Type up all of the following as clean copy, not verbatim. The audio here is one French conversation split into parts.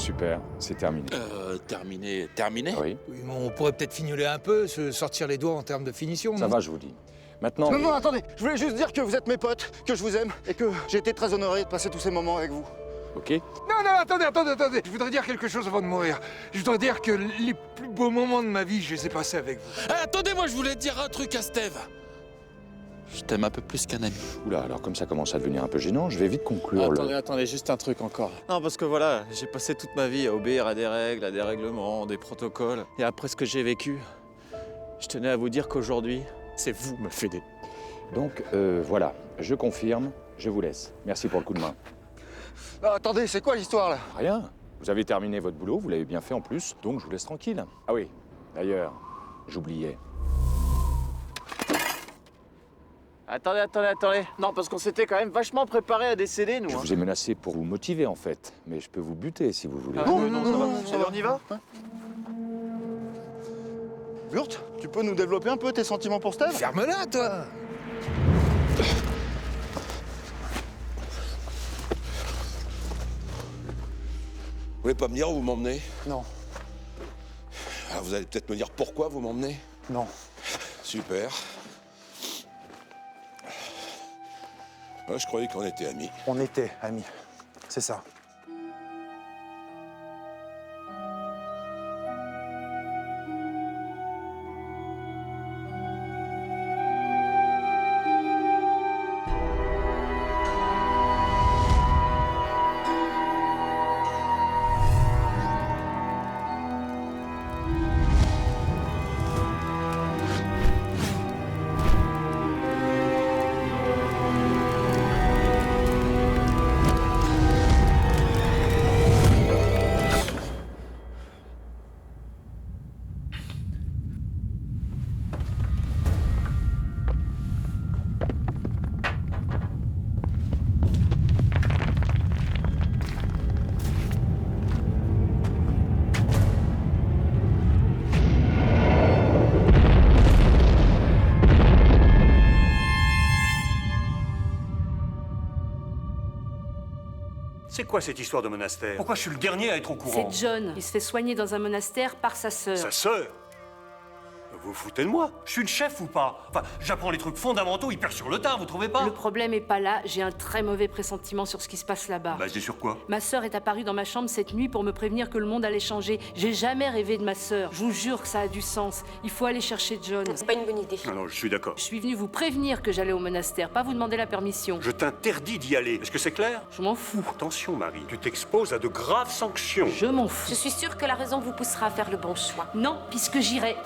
Super, c'est terminé. Terminé? Oui, Oui, mais on pourrait peut-être fignoler un peu, se sortir les doigts en termes de finition. ça non va, je vous dis. Maintenant... Non, attendez, je voulais juste dire que vous êtes mes potes, que je vous aime et que j'ai été très honoré de passer tous ces moments avec vous. Ok. Non, attendez. Je voudrais dire quelque chose avant de mourir. Je voudrais dire que les plus beaux moments de ma vie, je les ai passés avec vous. Attendez, moi je voulais dire un truc à Steve. Je t'aime un peu plus qu'un ami. Oula, alors comme ça commence à devenir un peu gênant, je vais vite conclure Attendez, juste un truc encore. Non, parce que voilà, j'ai passé toute ma vie à obéir à des règles, à des règlements, des protocoles. Et après ce que j'ai vécu, je tenais à vous dire qu'aujourd'hui, c'est vous me fédez. Donc, voilà, je confirme, je vous laisse. Merci pour le coup de main. Ah, attendez, c'est quoi l'histoire là? Rien. Vous avez terminé votre boulot, vous l'avez bien fait en plus, donc je vous laisse tranquille. Ah oui, d'ailleurs, j'oubliais. Attendez. Non, parce qu'on s'était quand même vachement préparé à décéder, nous. Je vous ai menacé pour vous motiver en fait, mais je peux vous buter si vous voulez. Non, ça va. Allez, on y va? Burt, tu peux nous développer un peu tes sentiments pour Steve? Ferme-la, toi. Vous voulez pas me dire où vous m'emmenez? Non. Alors vous allez peut-être me dire pourquoi vous m'emmenez? Non. Super. Moi, je croyais qu'on était amis. On était amis. C'est ça. C'est quoi cette histoire de monastère? Pourquoi je suis le dernier à être au courant? C'est John. Il se fait soigner dans un monastère par sa sœur. Sa sœur? Vous vous foutez de moi? Je suis le chef ou pas? Enfin, j'apprends les trucs fondamentaux hyper sur le tard, vous trouvez pas? Le problème est pas là. J'ai un très mauvais pressentiment sur ce qui se passe là-bas. Basé sur quoi? Ma sœur est apparue dans ma chambre cette nuit pour me prévenir que le monde allait changer. J'ai jamais rêvé de ma sœur. Je vous jure que ça a du sens. Il faut aller chercher John. C'est pas une bonne idée. Non, je suis d'accord. Je suis venue vous prévenir que j'allais au monastère, pas vous demander la permission. Je t'interdis d'y aller. Est-ce que c'est clair? Je m'en fous. Attention, Marie, tu t'exposes à de graves sanctions. Je m'en fous. Je suis sûre que la raison vous poussera à faire le bon choix. Non, puisque j'irai.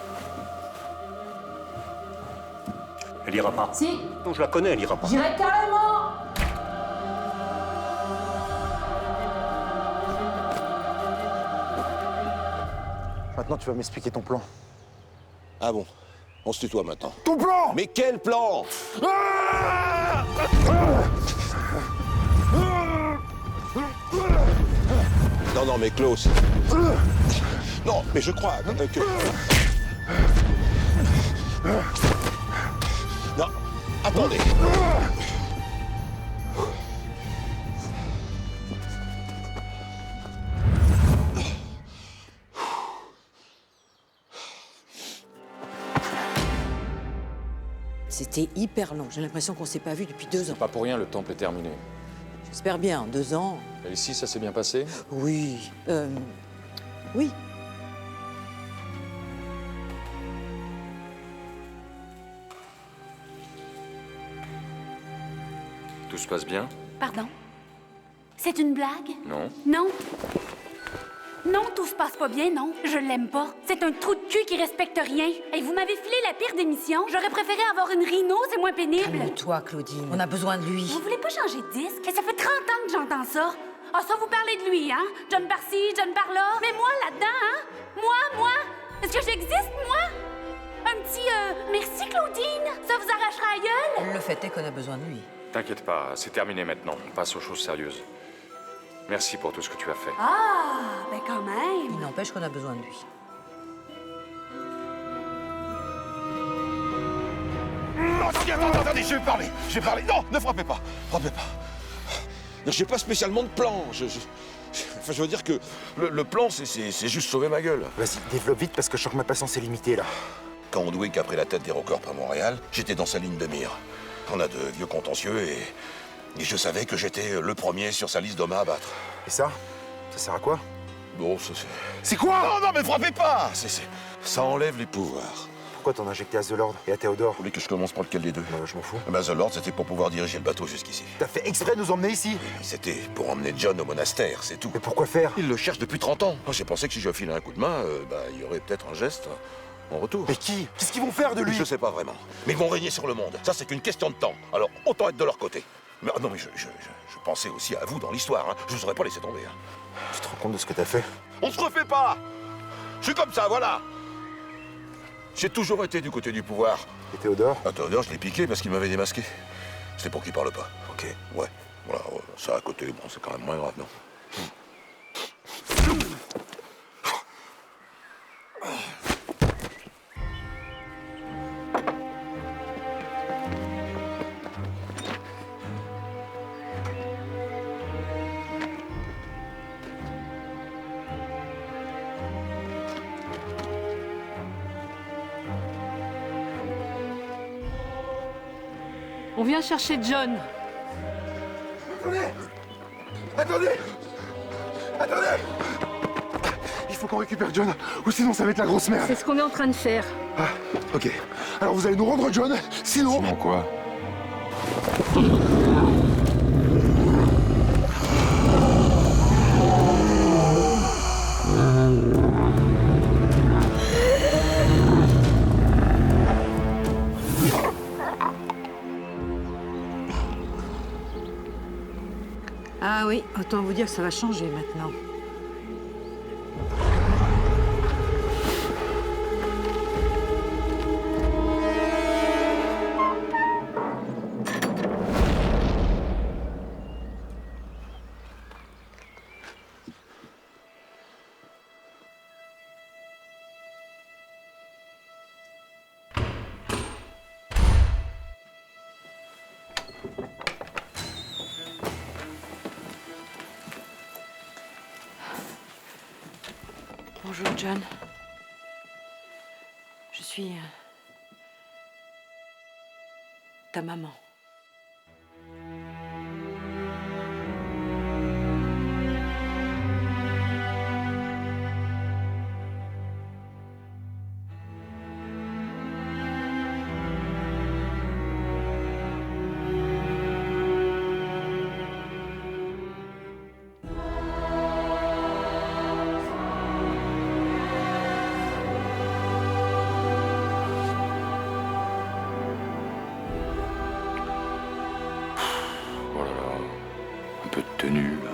Elle ira pas. Si. Non, je la connais, elle ira pas. J'irai carrément. Maintenant, tu vas m'expliquer ton plan. Ah bon? On se tutoie maintenant. Ton plan! Mais quel plan? Non, mais Klaus. Non, mais je crois que... Non, attendez. C'était hyper long. J'ai l'impression qu'on s'est pas vu depuis 2 ans. Pas pour rien, le temple est terminé. J'espère bien, 2 ans. Et ici, ça s'est bien passé? Oui. Oui. Tout se passe bien? Pardon? C'est une blague? Non. Non? Non, tout se passe pas bien, non. Je l'aime pas. C'est un trou de cul qui respecte rien. Et vous m'avez filé la pire démission. J'aurais préféré avoir une rhino, c'est moins pénible. Calme-toi, Claudine. On a besoin de lui. Vous voulez pas changer de disque? Et ça fait 30 ans que j'entends ça. Ah, ça, vous parlez de lui, hein? John par-ci, John par-là. Mais moi, là-dedans, hein? Moi? Est-ce que j'existe, moi? Un petit, merci, Claudine. Ça vous arrachera la gueule? Le fait est qu'on a besoin de lui. T'inquiète pas, c'est terminé maintenant. On passe aux choses sérieuses. Merci pour tout ce que tu as fait. Ah, ben quand même. Il n'empêche qu'on a besoin de lui. Attendez, je vais parler. Non, ne frappez pas. Non, j'ai pas spécialement de plan. Enfin, je veux dire que le plan, c'est juste sauver ma gueule. Vas-y, développe vite parce que je sens que ma patience est limitée là. Quand Ondwick a pris la tête des Rockers à Montréal, j'étais dans sa ligne de mire. On a de vieux contentieux et je savais que j'étais le premier sur sa liste d'hommes à abattre. Et ça sert à quoi? Bon, ça c'est... C'est quoi? Non, mais frappez pas! Ça enlève les pouvoirs. Pourquoi t'en as injecté à The Lord et à Théodore? Vous voulez que je commence par lequel des deux? Je m'en fous. The Lord, c'était pour pouvoir diriger le bateau jusqu'ici. T'as fait exprès de nous emmener ici? C'était pour emmener John au monastère, c'est tout. Mais pourquoi faire? Il le cherche depuis 30 ans. J'ai pensé que si je filais un coup de main, il y aurait peut-être un geste en retour. Mais qui? Qu'est-ce qu'ils vont faire de lui? Je sais pas vraiment. Mais ils vont régner sur le monde. Ça, c'est qu'une question de temps. Alors, autant être de leur côté. Mais non, mais je pensais aussi à vous dans l'histoire. Hein. Je vous aurais pas laissé tomber. Hein. Tu te rends compte de ce que t'as fait? On se refait pas! Je suis comme ça, voilà! J'ai toujours été du côté du pouvoir. Et Théodore? Théodore, je l'ai piqué parce qu'il m'avait démasqué. C'était pour qu'il parle pas. Ok. Ouais. Voilà, ça à côté, bon, c'est quand même moins grave, non? On vient chercher John. Attendez! Il faut qu'on récupère John, ou sinon ça va être la grosse merde. C'est ce qu'on est en train de faire. Ah, ok. Alors vous allez nous rendre John, sinon... Sinon quoi? Ah oui, autant vous dire que ça va changer maintenant. Bonjour, John. Je suis... ta maman. Oh là là, un peu de tenue, là.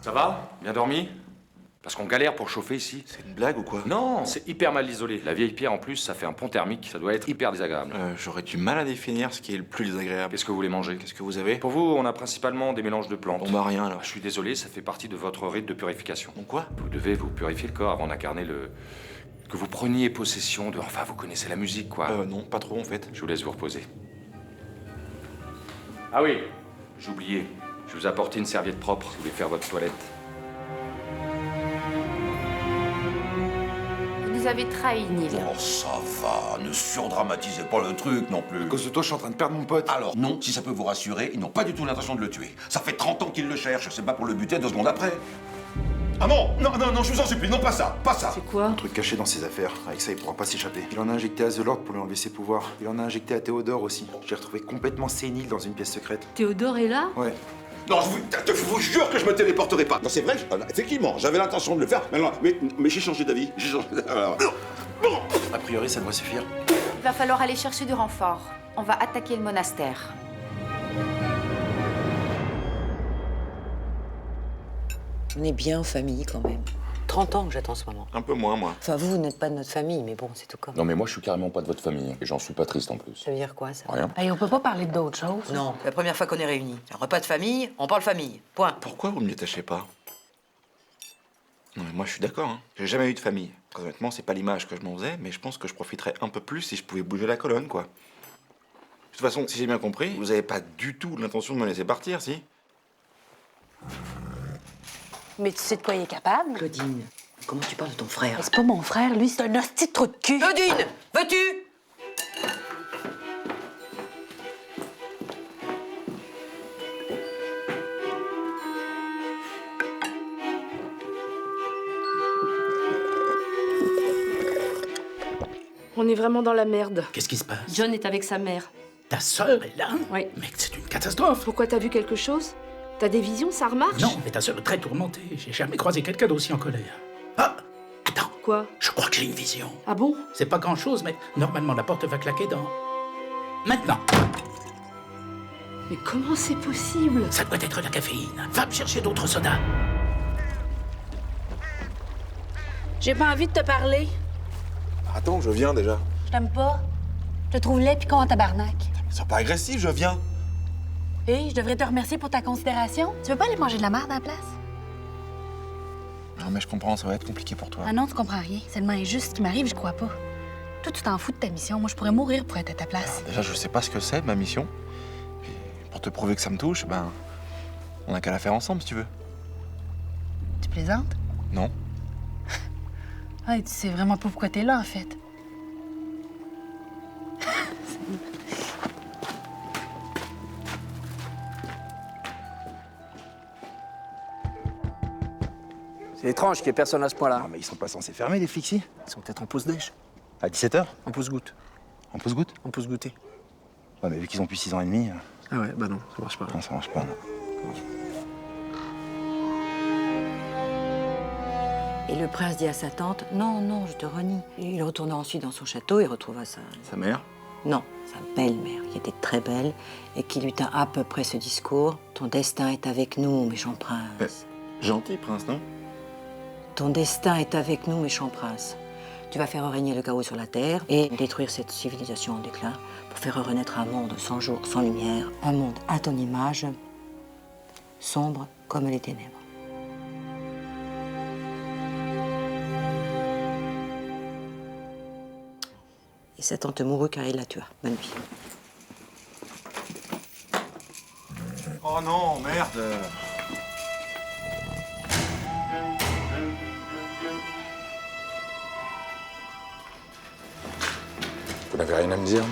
Ça va? Bien dormi? Parce qu'on galère pour chauffer ici. C'est une blague ou quoi? Non, c'est hyper mal isolé. La vieille pierre, en plus, ça fait un pont thermique. Ça doit être hyper désagréable. J'aurais du mal à définir ce qui est le plus désagréable. Qu'est-ce que vous voulez manger? Qu'est-ce que vous avez? Pour vous, on a principalement des mélanges de plantes. Bon bah rien alors. Je suis désolé, ça fait partie de votre rite de purification. Bon quoi? Vous devez vous purifier le corps avant d'incarner le... Que vous preniez possession de... Enfin, vous connaissez la musique, quoi. Non, pas trop en fait. Je vous laisse vous reposer. Ah oui, j'ai oublié. Je vous ai apporté une serviette propre si vous voulez faire votre toilette. Vous nous avez trahis, Neil. Oh, ça va, ne surdramatisez pas le truc non plus. À cause de toi, je suis en train de perdre mon pote. Alors non, si ça peut vous rassurer, ils n'ont pas du tout l'intention de le tuer. Ça fait 30 ans qu'ils le cherchent, c'est pas pour le buter 2 secondes après. Ah non, je vous en supplie, non pas ça, pas ça. C'est quoi? Un truc caché dans ses affaires. Avec ça, il pourra pas s'échapper. Il en a injecté à The Lord pour lui enlever ses pouvoirs. Il en a injecté à Théodore aussi. Je l'ai retrouvé complètement sénile dans une pièce secrète. Théodore est là? Ouais. Non, je vous jure que je me téléporterai pas. Non, c'est vrai, effectivement, j'avais l'intention de le faire, mais j'ai changé d'avis. A priori, ça devrait suffire. Il va falloir aller chercher du renfort. On va attaquer le monastère. On est bien en famille quand même. 30 ans que j'attends ce moment. Un peu moins moi. Enfin, vous n'êtes pas de notre famille, mais bon, c'est tout comme. Non, mais moi, je suis carrément pas de votre famille. Et j'en suis pas triste en plus. Ça veut dire quoi, ça? Rien. Allez, on peut pas parler d'autre chose? Non, c'est la première fois qu'on est réunis. Un repas de famille, on parle famille. Point. Pourquoi vous me détachez pas? Non, mais moi, je suis d'accord. Hein. J'ai jamais eu de famille. Très honnêtement, c'est pas l'image que je m'en faisais, mais je pense que je profiterais un peu plus si je pouvais bouger la colonne, quoi. De toute façon, si j'ai bien compris, vous avez pas du tout l'intention de me laisser partir, si? Mais tu sais de quoi il est capable? Claudine, comment tu parles de ton frère? C'est pas mon frère, lui, c'est un hostie de trou de cul. Claudine, veux-tu? On est vraiment dans la merde. Qu'est-ce qui se passe? John est avec sa mère. Ta sœur est là? Oui. Mec, c'est une catastrophe. Pourquoi, t'as vu quelque chose? T'as des visions, ça remarche? Non, mais ta sœur est très tourmentée. J'ai jamais croisé quelqu'un d'aussi en colère. Ah! Attends. Quoi? Je crois que j'ai une vision. Ah bon? C'est pas grand-chose, mais normalement la porte va claquer dans... Maintenant. Mais comment c'est possible? Ça doit être la caféine. Va me chercher d'autres sodas. J'ai pas envie de te parler. Attends, je viens déjà. Je t'aime pas. Je te trouve laid pis con en tabarnak. Sois pas agressif, je viens. Hé, je devrais te remercier pour ta considération. Tu veux pas aller manger de la merde à la place? Non, mais je comprends, ça va être compliqué pour toi. Ah non, tu comprends rien. C'est le injuste qui m'arrive, je crois pas. Toi, tu t'en fous de ta mission. Moi, je pourrais mourir pour être à ta place. Déjà, je sais pas ce que c'est, ma mission. Puis, pour te prouver que ça me touche, ben... on a qu'à la faire ensemble, si tu veux. Tu plaisantes? Non. Ah, tu sais vraiment pas pourquoi t'es là, en fait. C'est étrange qu'il y ait personne à ce point-là. Non, mais ils sont pas censés fermer, les flics, si. Ils sont peut-être en pause déj. À 17h? En pause goutte. En pause-goutte? En pause goûter. Ouais, mais vu qu'ils ont plus 6 ans et demi... Ah ouais, bah non, ça marche pas. Non, ça marche pas, non. Et le prince dit à sa tante, non, non, je te renie. Et il retourna ensuite dans son château et retrouva Sa mère? Non, sa belle-mère, qui était très belle, et qui lui tint à peu près ce discours. Ton destin est avec nous, méchant prince. Gentil, prince, non? Ton destin est avec nous, méchant prince. Tu vas faire régner le chaos sur la terre et détruire cette civilisation en déclin pour faire renaître un monde sans jour, sans lumière, un monde à ton image, sombre comme les ténèbres. Et sa tante mourut car il la tua. Bonne nuit. Oh non, merde! Vous n'avez rien à me dire?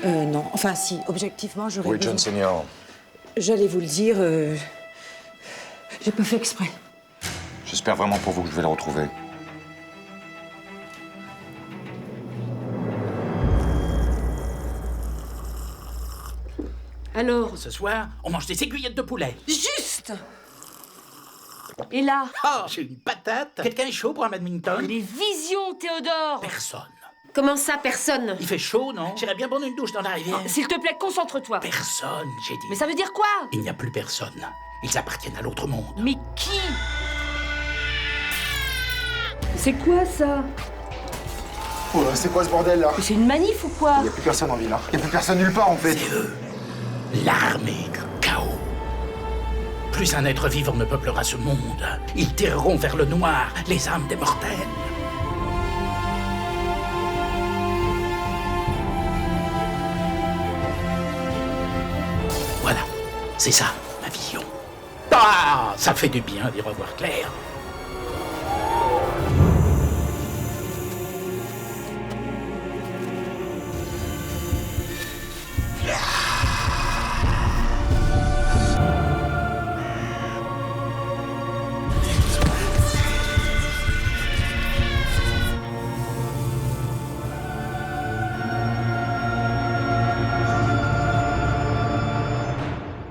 Non, enfin si, objectivement, j'aurais... Oui, John Senior. J'allais vous le dire, j'ai pas fait exprès. J'espère vraiment pour vous que je vais le retrouver. Alors? Ce soir, on mange des aiguillettes de poulet. Juste! Et là? Oh, j'ai une patate. Quelqu'un est chaud pour un badminton? Les visions, Théodore! Personne. Comment ça, personne? Il fait chaud, non? J'irais bien prendre une douche dans la rivière. S'il te plaît, concentre-toi. Personne, j'ai dit. Mais ça veut dire quoi? Il n'y a plus personne. Ils appartiennent à l'autre monde. Mais qui? C'est quoi ça? Oh là, c'est quoi ce bordel là? Mais c'est une manif ou quoi? Il y a plus personne en ville, hein. Il y a plus personne nulle part en fait. C'est eux. L'armée du chaos. Plus un être vivant ne peuplera ce monde. Ils tireront vers le noir les âmes des mortels. Voilà, c'est ça, ma vision. Ah, ça fait du bien d'y revoir clair.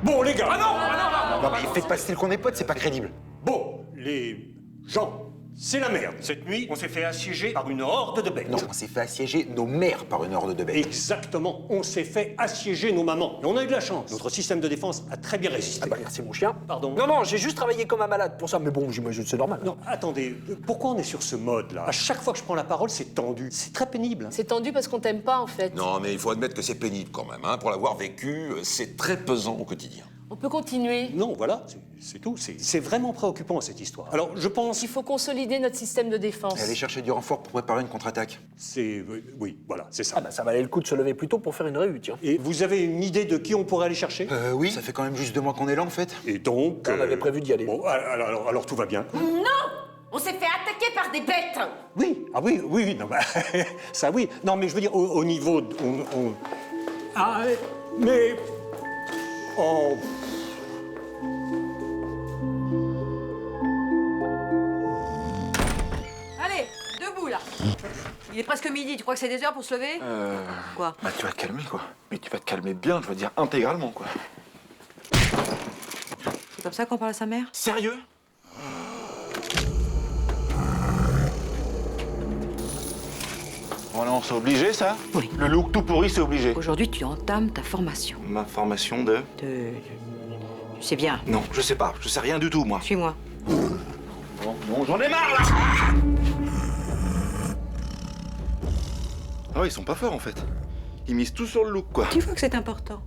Bon, les gars. Non, mais faites pas style qu'on est potes, c'est pas crédible. Bon, les gens, c'est la merde. Cette nuit, on s'est fait assiéger par une horde de bêtes. Non, on s'est fait assiéger nos mères par une horde de bêtes. Exactement, on s'est fait assiéger nos mamans. Et on a eu de la chance. Notre système de défense a très bien résisté. Ah bah merci mon chien. Pardon. Non, non, j'ai juste travaillé comme un malade pour ça, mais bon, j'imagine que c'est normal. Non, attendez, pourquoi on est sur ce mode-là? À chaque fois que je prends la parole, c'est tendu. C'est très pénible. C'est tendu parce qu'on t'aime pas, en fait. Non, mais il faut admettre que c'est pénible quand même. Hein. Pour l'avoir vécu, c'est très pesant au quotidien. On peut continuer. Non, voilà, c'est tout. C'est vraiment préoccupant, cette histoire. Alors, je pense... Il faut consolider notre système de défense. Et aller chercher du renfort pour préparer une contre-attaque. Oui, voilà, c'est ça. Ah bah ça valait le coup de se lever plus tôt pour faire une réu, tiens. Et vous avez une idée de qui on pourrait aller chercher? Oui, ça fait quand même juste 2 mois qu'on est là, en fait. Et donc... On avait prévu d'y aller. Bon, alors tout va bien. Non! On s'est fait attaquer par des bêtes! Oui, oui, non, bah, ça oui. Non, mais je veux dire, au niveau... Ah, mais... Oh... Allez, debout là. Il est presque midi, tu crois que c'est des heures pour se lever? Quoi? Bah tu vas te calmer, quoi. Mais tu vas te calmer bien, je veux dire intégralement, quoi. C'est comme ça qu'on parle à sa mère? Sérieux? Bon, non, c'est obligé, ça? Oui. Le look tout pourri, c'est obligé. Aujourd'hui, tu entames ta formation. Ma formation de... Tu sais bien. Non, je sais pas. Je sais rien du tout, moi. Suis-moi. Bon, j'en ai marre, là! Ah ouais, ils sont pas forts, en fait. Ils misent tout sur le look, quoi. Tu vois que c'est important.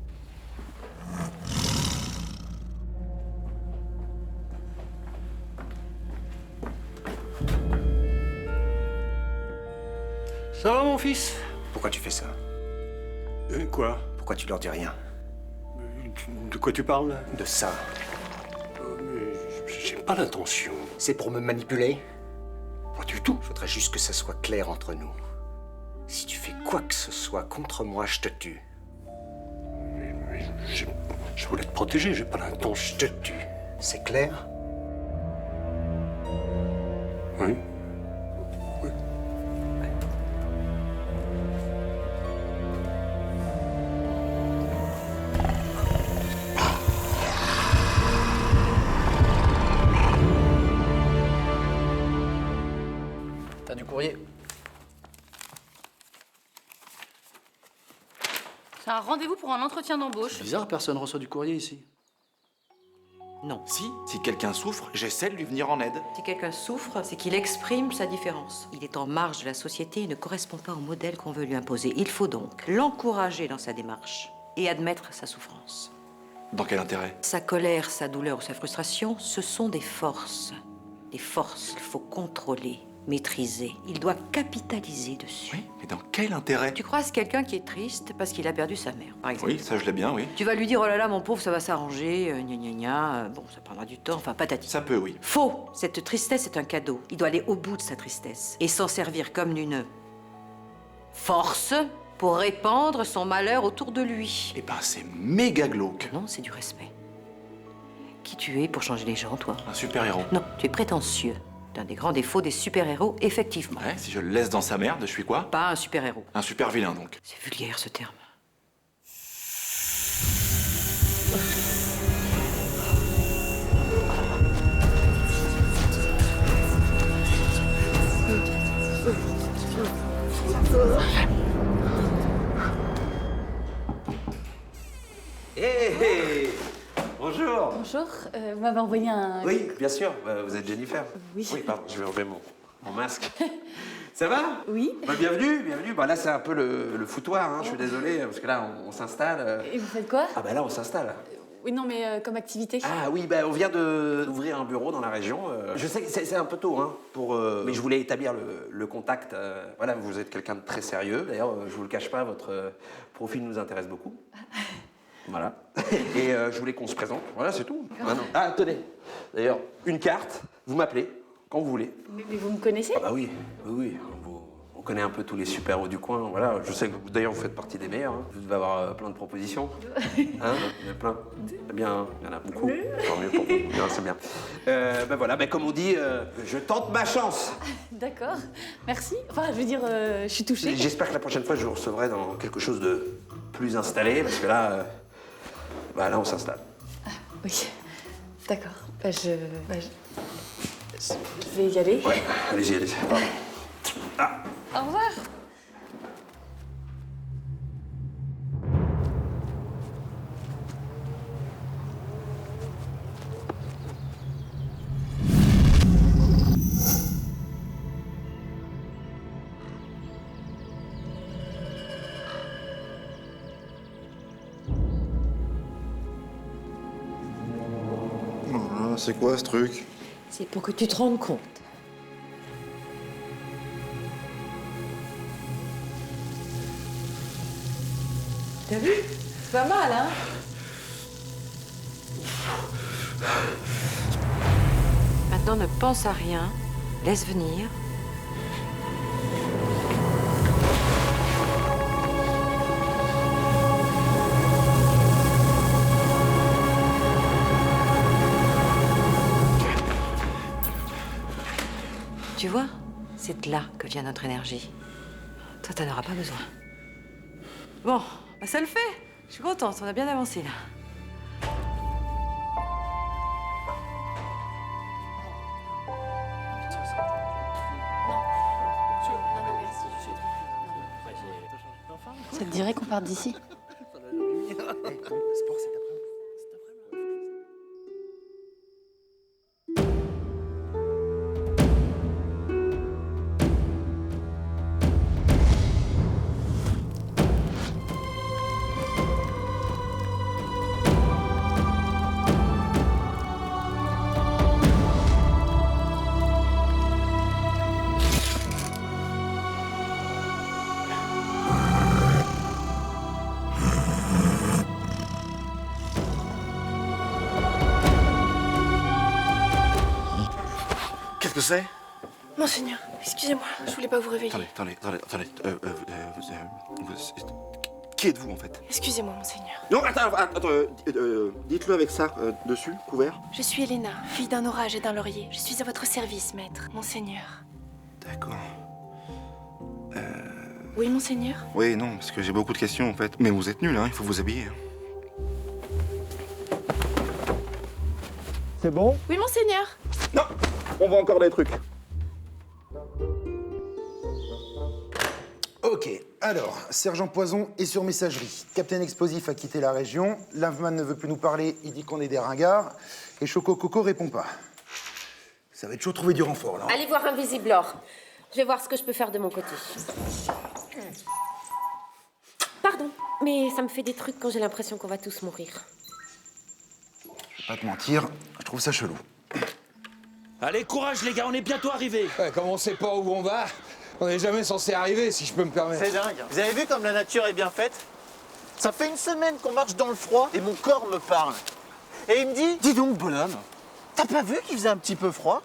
Ça va, mon fils? Pourquoi tu fais ça? Quoi? Pourquoi tu leur dis rien? De quoi tu parles? De ça. J'ai pas l'intention. C'est pour me manipuler? Pas du tout. Je voudrais juste que ça soit clair entre nous. Si tu fais quoi que ce soit contre moi, je te tue. Mais je voulais te protéger, j'ai pas l'intention. Je te tue. C'est clair? Oui. T'as du courrier? C'est un rendez-vous pour un entretien d'embauche. Bizarre, personne reçoit du courrier ici. Non. Si quelqu'un souffre, j'essaie de lui venir en aide. Si quelqu'un souffre, c'est qu'il exprime sa différence. Il est en marge de la société et ne correspond pas au modèle qu'on veut lui imposer. Il faut donc l'encourager dans sa démarche et admettre sa souffrance. Dans quel intérêt? Sa colère, sa douleur ou sa frustration, ce sont des forces. Des forces qu'il faut contrôler, maîtriser. Il doit capitaliser dessus. Oui, mais dans quel intérêt? Tu croises quelqu'un qui est triste parce qu'il a perdu sa mère, par exemple. Oui, ça je l'ai bien, oui. Tu vas lui dire, oh là là, mon pauvre, ça va s'arranger, gna gna gna, bon, ça prendra du temps, enfin, patati. Ça peut, oui. Faux. Cette tristesse est un cadeau. Il doit aller au bout de sa tristesse et s'en servir comme d'une force pour répandre son malheur autour de lui. Eh ben, c'est méga glauque. Non, c'est du respect. Qui tu es pour changer les gens, toi? Un super-héros. Non, tu es prétentieux. C'est un des grands défauts des super-héros, effectivement. Ouais, si je le laisse dans sa merde, je suis quoi? Pas un super-héros. Un super-vilain, donc. C'est vulgaire, ce terme. Hé Bonjour. Bonjour, vous m'avez envoyé un... Oui, bien sûr, vous êtes Jennifer. Oui. Oui, pardon, je vais enlever mon masque. Ça va? Oui. Bah, bienvenue. Bah là, c'est un peu le foutoir, hein. Je suis désolé, parce que là, on s'installe. Et vous faites quoi? Ah bah là, on s'installe. Oui, non, mais comme activité. Ah oui, bah on vient d'ouvrir un bureau dans la région. Je sais que c'est un peu tôt, hein, mais je voulais établir le contact. Voilà, vous êtes quelqu'un de très sérieux. D'ailleurs, je vous le cache pas, votre profil nous intéresse beaucoup. Voilà. Et je voulais qu'on se présente. Voilà, c'est tout. Ah, tenez. D'ailleurs, une carte. Vous m'appelez quand vous voulez. Mais vous me connaissez? Ah bah oui. On connaît un peu tous les super-héros du coin. Voilà. Je sais que d'ailleurs, vous faites partie des meilleurs. Hein. Vous devez avoir plein de propositions. Hein? Il y en a plein. C'est bien. Il y en a beaucoup. Tant mieux pour vous. Non, c'est bien. Ben voilà. Ben comme on dit, je tente ma chance. D'accord. Merci. Enfin, je veux dire, je suis touchée. J'espère que la prochaine fois, je vous recevrai dans quelque chose de plus installé, parce que là, là, on s'installe. Ah, oui. D'accord. Je vais y aller. Ouais, allez-y. Pardon. Ah. Au revoir. c'est quoi ce truc? C'est pour que tu te rendes compte. T'as vu? C'est pas mal, hein? Maintenant, ne pense à rien. Laisse venir. Tu vois, c'est de là que vient notre énergie. Toi, t'en auras pas besoin. Bon, bah ça le fait. Je suis contente, on a bien avancé là. Ça te dirait qu'on parte d'ici? Qu'est-ce que c'est? Monseigneur, excusez-moi, je voulais pas vous réveiller. Attendez. Qui êtes-vous en fait? Excusez-moi, Monseigneur. Non, attends, dites-le avec ça, dessus, couvert. Je suis Elena, fille d'un orage et d'un laurier. Je suis à votre service, maître. Monseigneur. D'accord. Oui, Monseigneur? Oui, non, parce que j'ai beaucoup de questions en fait. Mais vous êtes nul, hein, il faut vous habiller. C'est bon? Oui, Monseigneur. Non, on voit encore des trucs. Ok, alors, Sergent Poison est sur messagerie. Capitaine Explosif a quitté la région. Laveman ne veut plus nous parler, il dit qu'on est des ringards. Et Choco Coco répond pas. Ça va être chaud de trouver du renfort, là. Allez voir Invisiblor. Je vais voir ce que je peux faire de mon côté. Pardon, mais ça me fait des trucs quand j'ai l'impression qu'on va tous mourir. Je vais pas te mentir, je trouve ça chelou. Allez, courage les gars, on est bientôt arrivés. Ouais, comme on sait pas où on va, on n'est jamais censé arriver, si je peux me permettre. C'est dingue. Vous avez vu comme la nature est bien faite? Ça fait une semaine qu'on marche dans le froid et mon corps me parle. Et il me dit, dis donc bonhomme, t'as pas vu qu'il faisait un petit peu froid?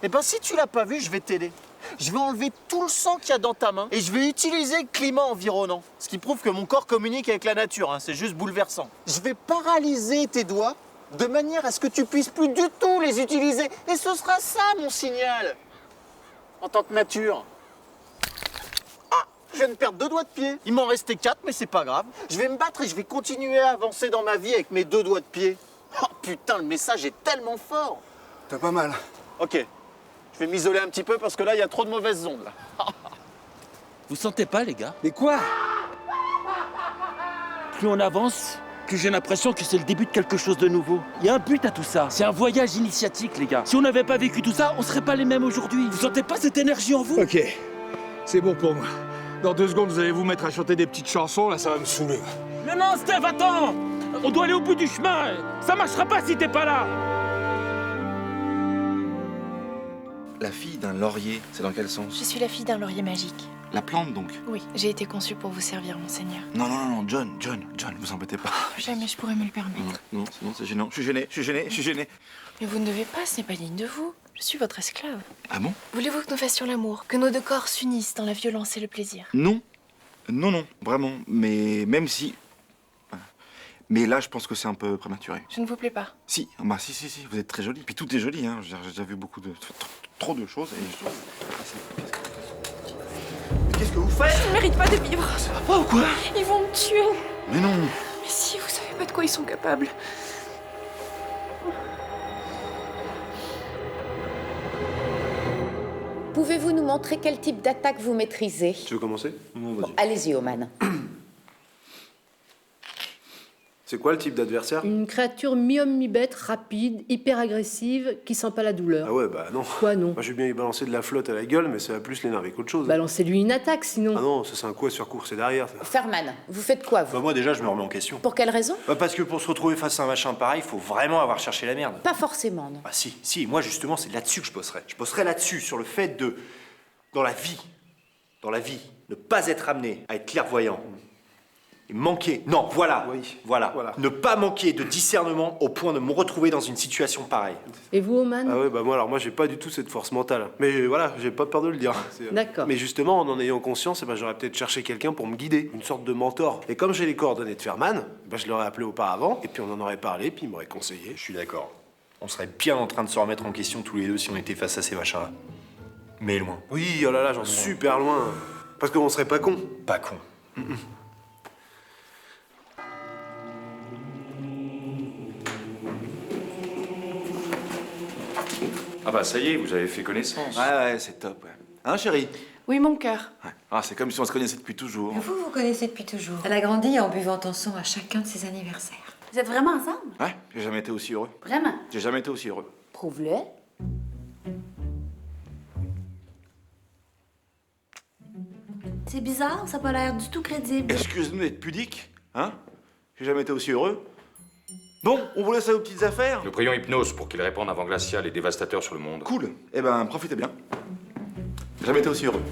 Eh ben si tu l'as pas vu, je vais t'aider. Je vais enlever tout le sang qu'il y a dans ta main et je vais utiliser le climat environnant. Ce qui prouve que mon corps communique avec la nature, hein, c'est juste bouleversant. Je vais paralyser tes doigts de manière à ce que tu puisses plus du tout les utiliser. Et ce sera ça mon signal, en tant que nature. Ah, je viens de perdre 2 doigts de pied. Il m'en restait 4, mais c'est pas grave. Je vais me battre et je vais continuer à avancer dans ma vie avec mes 2 doigts de pied. Oh putain, le message est tellement fort. T'as pas mal. Ok. Je vais m'isoler un petit peu parce que là, il y a trop de mauvaises ondes. Là. Vous sentez pas, les gars? Mais quoi? Plus on avance, plus j'ai l'impression que c'est le début de quelque chose de nouveau. Il y a un but à tout ça. C'est un voyage initiatique, les gars. Si on n'avait pas vécu tout ça, on serait pas les mêmes aujourd'hui. Vous sentez pas cette énergie en vous? Ok, c'est bon pour moi. Dans 2 secondes, vous allez vous mettre à chanter des petites chansons, là, ça va me saouler. Mais non, Steve, attends! On doit aller au bout du chemin. Ça marchera pas si t'es pas là. La fille d'un laurier, c'est dans quel sens? Je suis la fille d'un laurier magique. La plante donc? Oui, j'ai été conçue pour vous servir, Monseigneur. Non, John, vous embêtez pas. Jamais je pourrais me le permettre. Non, c'est gênant. Je suis gêné. Mais vous ne devez pas, ce n'est pas digne de vous. Je suis votre esclave. Ah bon? Voulez-vous que nous fassions l'amour? Que nos 2 corps s'unissent dans la violence et le plaisir? Non, vraiment. Mais même si... Mais là, je pense que c'est un peu prématuré. Je ne vous plais pas? Si, vous êtes très jolie. Puis tout est joli, hein. J'ai déjà vu beaucoup de... trop de choses et... Mais qu'est-ce que vous faites? Je ne mérite pas de vivre. Ça va pas ou quoi? Ils vont me tuer. Mais non. Mais si, vous savez pas de quoi ils sont capables. Pouvez-vous nous montrer quel type d'attaque vous maîtrisez? Tu veux commencer? Non, vas-y. Allez-y, Oman. C'est quoi le type d'adversaire? Une créature mi-homme mi-bête, rapide, hyper agressive, qui sent pas la douleur. Ah ouais, bah non. Quoi non? Moi, je vais bien lui balancer de la flotte à la gueule, mais ça va plus l'énerver qu'autre chose. Balancez-lui une attaque, sinon. Ah non, ça c'est un coup à surcourser derrière. Ça. Ferman, vous faites quoi, vous? Bah moi déjà je me remets en question. Pour quelle raison? Bah parce que pour se retrouver face à un machin pareil, faut vraiment avoir cherché la merde. Pas forcément, non. Ah si, moi justement c'est là-dessus que je bosserais. Je bosserais là-dessus, sur le fait de, dans la vie, ne pas être amené à être clairvoyant. Et manquer, non, voilà, ne pas manquer de discernement au point de me retrouver dans une situation pareille. Et vous, Oman? Ah ouais, bah moi j'ai pas du tout cette force mentale. Mais voilà, j'ai pas peur de le dire. D'accord. Mais justement, en ayant conscience, j'aurais peut-être cherché quelqu'un pour me guider, une sorte de mentor. Et comme j'ai les coordonnées de Ferman, je l'aurais appelé auparavant, et puis on en aurait parlé, puis il m'aurait conseillé. Je suis d'accord. On serait bien en train de se remettre en question tous les deux si on était face à ces machins-là. Mais loin. Oui, oh là là, genre super loin. Parce qu'on serait pas con. Pas con. Ah bah ça y est, vous avez fait connaissance. Ouais, c'est top, ouais. Hein, chérie? Oui, mon cœur. Ouais. Ah, c'est comme si on se connaissait depuis toujours. Vous connaissez depuis toujours. Elle a grandi en buvant ton sang à chacun de ses anniversaires. Vous êtes vraiment ensemble? Ouais, j'ai jamais été aussi heureux. Vraiment? J'ai jamais été aussi heureux. Prouve-le. C'est bizarre, ça n'a pas l'air du tout crédible. Excuse-nous d'être pudique, hein? J'ai jamais été aussi heureux. Bon, on vous laisse à vos petites affaires. Nous prions Hypnose pour qu'il réponde avant glacial et dévastateur sur le monde. Cool. Eh ben, profitez bien. J'ai jamais été aussi heureux.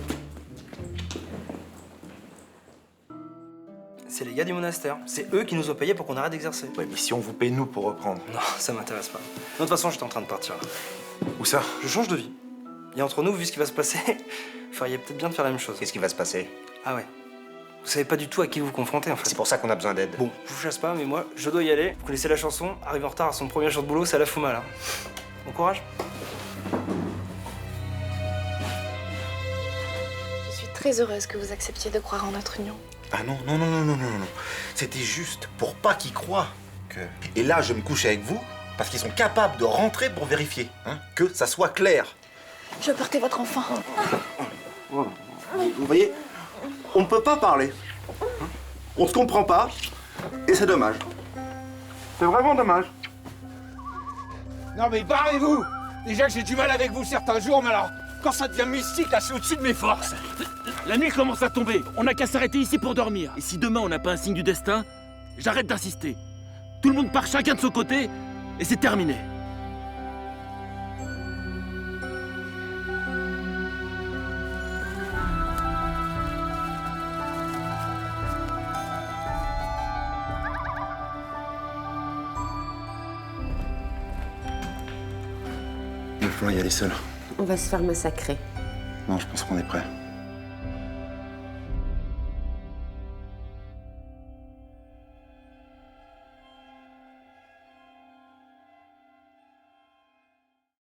C'est les gars du monastère. C'est eux qui nous ont payés pour qu'on arrête d'exercer. Ouais, mais si on vous paye nous pour reprendre. Non, ça m'intéresse pas. De toute façon, j'étais en train de partir là. Où ça? Je change de vie. Et entre nous, vu ce qui va se passer, vous feriez peut-être bien de faire la même chose. Qu'est-ce qui va se passer? Ah ouais. Vous savez pas du tout à qui vous vous confrontez en fait. C'est pour ça qu'on a besoin d'aide. Bon, je vous chasse pas, mais moi, je dois y aller. Vous connaissez la chanson? Arriver en retard à son premier jour de boulot, ça la fout mal. Hein. Bon courage. Je suis très heureuse que vous acceptiez de croire en notre union. Ah non. C'était juste pour pas qu'ils croient que... Et là, je me couche avec vous parce qu'ils sont capables de rentrer pour vérifier, hein, que ça soit clair. Je veux porter votre enfant. Vous voyez, on ne peut pas parler. On se comprend pas, et c'est dommage. C'est vraiment dommage. Non mais barrez-vous! Déjà que j'ai du mal avec vous certains jours, mais alors, quand ça devient mystique, là, c'est au-dessus de mes forces. La nuit commence à tomber. On n'a qu'à s'arrêter ici pour dormir. Et si demain on n'a pas un signe du destin, j'arrête d'insister. Tout le monde part chacun de son côté, et c'est terminé. Il va falloir y aller seul. On va se faire massacrer. Non, je pense qu'on est prêt.